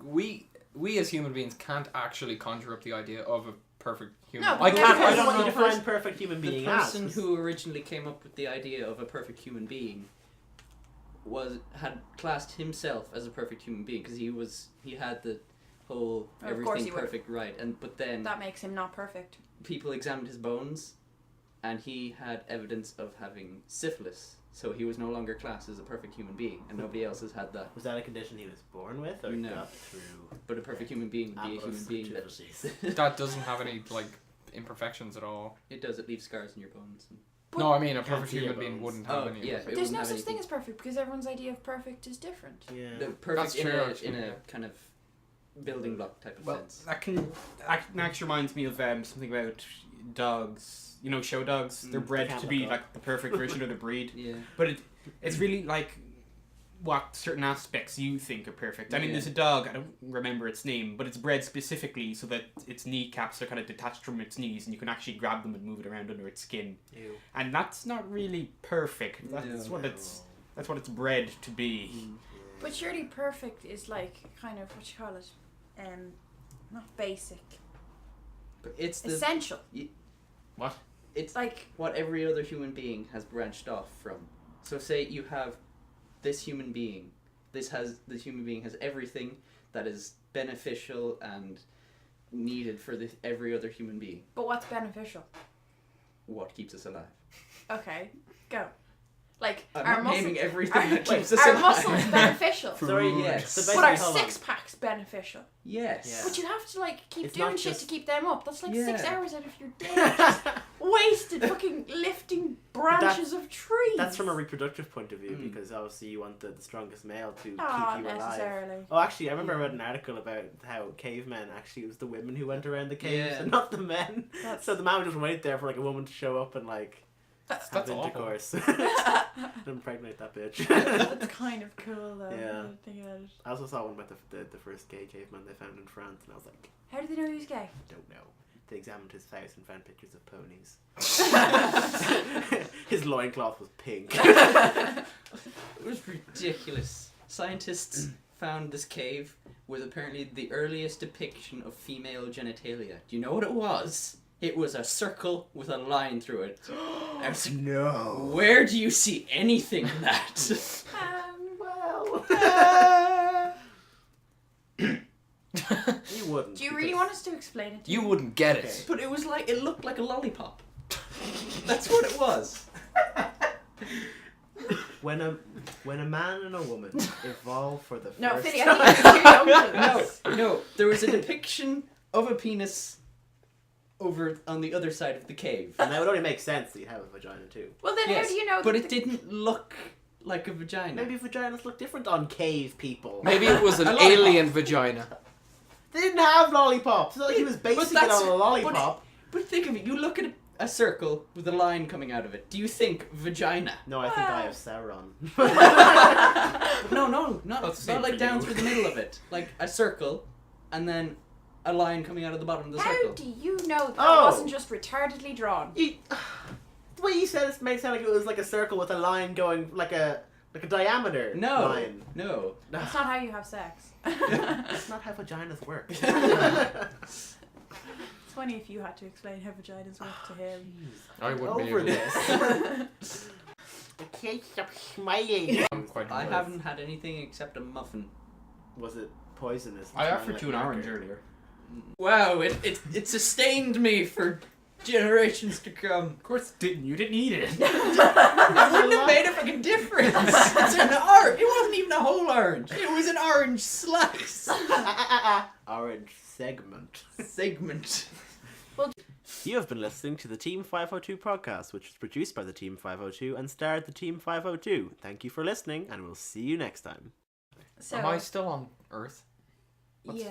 we as human beings can't actually conjure up the idea of a perfect human. No, I can't. I don't what know. you define perfect human being The person as. who originally came up with the idea of a perfect human being had classed himself as a perfect human being because he had the whole everything perfect right, but then that makes him not perfect. people examined his bones, and he had evidence of having syphilis. So he was no longer classed as a perfect human being, and nobody else has had that. Was that a condition he was born with, or No. got through? But a perfect human being would be a human being That doesn't have any imperfections at all. it does. It leaves scars in your bones. But no, I mean a can't perfect see your human being bones. wouldn't have any. Yeah, imperfections. There's no such thing as perfect because everyone's idea of perfect is different. Yeah. The perfect That's true, in actually, a kind of building block type of Well, sense. that actually reminds me of something about dogs. You know, show dogs. They're bred can't to be look up. like the perfect version of the breed. Yeah. But it's really like what certain aspects you think are perfect. I mean, Yeah. there's a dog, I don't remember its name, but it's bred specifically so that its kneecaps are kind of detached from its knees and you can actually grab them and move it around under its skin. Ew. And that's not really perfect. That's No. what it's bred to be. But surely perfect is like kind of what you call it, not basic, But it's the essential. What? it's Like what every other human being has branched off from. So say you have this human being. This human being has everything that is beneficial and needed for every other human being. but what's beneficial? What keeps us alive? Okay, go. Like I'm our not muscles. naming everything that keeps us Our alive. muscles beneficial, Sorry, Yes. So but our basically, hold on. 6-pack's beneficial. Yes. Yeah. But you have to keep It's doing not shit just- to keep them up. That's like 6 Yeah. hours out of your day. Just wasted fucking lifting branches of trees. That's from a reproductive point of view Mm. because obviously you want the strongest male to not keep you alive. necessarily. Oh, actually, I remember I read an article about how cavemen actually it was the women who went around the caves Yeah. and not the men. That's- So the man would just wait there for a woman to show up and have That's awful. intercourse. Impregnate that bitch. That's kind of cool though. Yeah. Think about it. I also saw one about the first gay caveman they found in France, and I was like, How did they know he was gay? I don't know. They examined his house and found pictures of ponies. His loincloth was pink. It was ridiculous. Scientists found this cave with apparently the earliest depiction of female genitalia. Do you know what it was? It was a circle with a line through it. I was like, No. where do you see anything in that? Well. You wouldn't. Do you really want us to explain it to You wouldn't get it. Okay. But it looked like a lollipop. That's what it was. When a man and a woman evolve for the No, first Finny, time. I think you're too young for this. No. There was a depiction of a penis over on the other side of the cave. And that would only make sense that you have a vagina too. Well, then how do you know? But that it didn't look like a vagina. Maybe vaginas look different on cave people. Maybe it was an A lollipop. alien vagina. They didn't have lollipops. It's not like he was basing it that's- on a lollipop. But think of it. You look at a circle with a line coming out of it. Do you think vagina? No, I think I have Sauron. No, not That's the same like for down you. through the middle of it. Like a circle, and then a line coming out of the bottom of the How circle. do you know that Oh. it wasn't just retardedly drawn? The way you said it made it sound like it was like a circle with a line going like a diameter line. No. That's not how you have sex. That's not how vaginas work. It's funny if you had to explain how vaginas work to him. I wouldn't be Over able to. this. I can't stop smiling. I'm quite I nervous. haven't had anything except a muffin. Was it poisonous? I offered you an orange earlier. Wow, it sustained me for generations to come. Of course it didn't. You didn't eat it. It wouldn't have made a fucking difference. It's an orange. It wasn't even a whole orange. It was an orange slice. Orange segment. Segment. You have been listening to the Team 502 podcast, which was produced by the Team 502 and starred the Team 502. Thank you for listening, and we'll see you next time. So, Am I still on Earth? yeah.